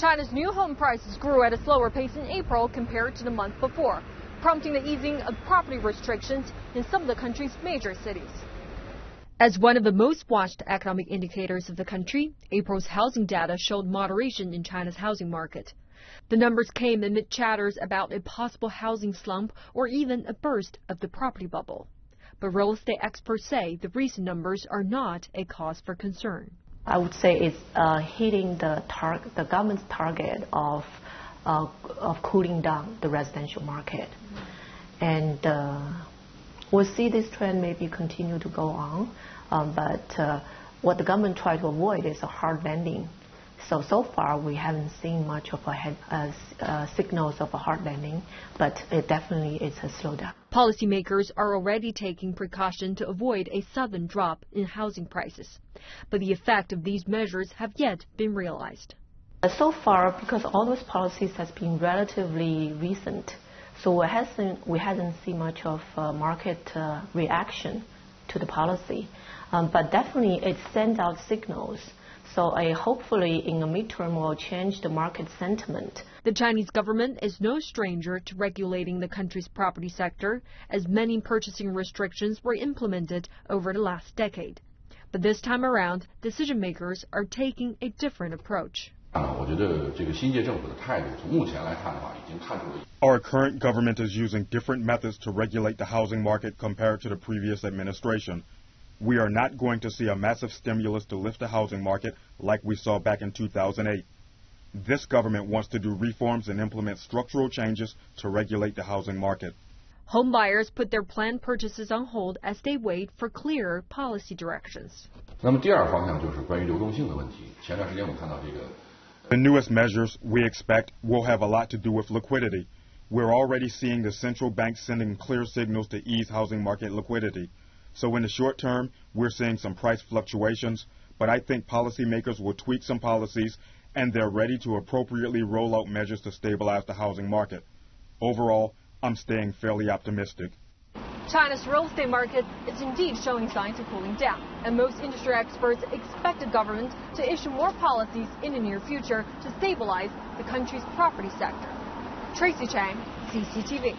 China's new home prices grew at a slower pace in April compared to the month before, prompting the easing of property restrictions in some of the country's major cities. As one of the most watched economic indicators of the country, April's housing data showed moderation in China's housing market. The numbers came amid chatters about a possible housing slump or even a burst of the property bubble. But real estate experts say the recent numbers are not a cause for concern. I would say it's hitting the government's target of cooling down the residential market. And we'll see this trend maybe continue to go on, but what the government tried to avoid is a hard landing. So far we haven't seen much of signals of a hard landing, but it definitely is a slowdown. Policymakers are already taking precaution to avoid a sudden drop in housing prices, but the effect of these measures have yet been realized. So far, because all those policies has been relatively recent, so we hasn't seen much of market reaction to the policy, but definitely it sends out signals. So hopefully in the midterm will change the market sentiment. The Chinese government is no stranger to regulating the country's property sector, as many purchasing restrictions were implemented over the last decade. But this time around, decision makers are taking a different approach. Our current government is using different methods to regulate the housing market compared to the previous administration. We are not going to see a massive stimulus to lift the housing market like we saw back in 2008. This government wants to do reforms and implement structural changes to regulate the housing market. Home buyers put their planned purchases on hold as they wait for clearer policy directions. The newest measures we expect will have a lot to do with liquidity. We're already seeing the central bank sending clear signals to ease housing market liquidity. So in the short term, we're seeing some price fluctuations, but I think policymakers will tweak some policies and they're ready to appropriately roll out measures to stabilize the housing market. Overall, I'm staying fairly optimistic. China's real estate market is indeed showing signs of cooling down, and most industry experts expect the government to issue more policies in the near future to stabilize the country's property sector. Tracy Chang, CCTV.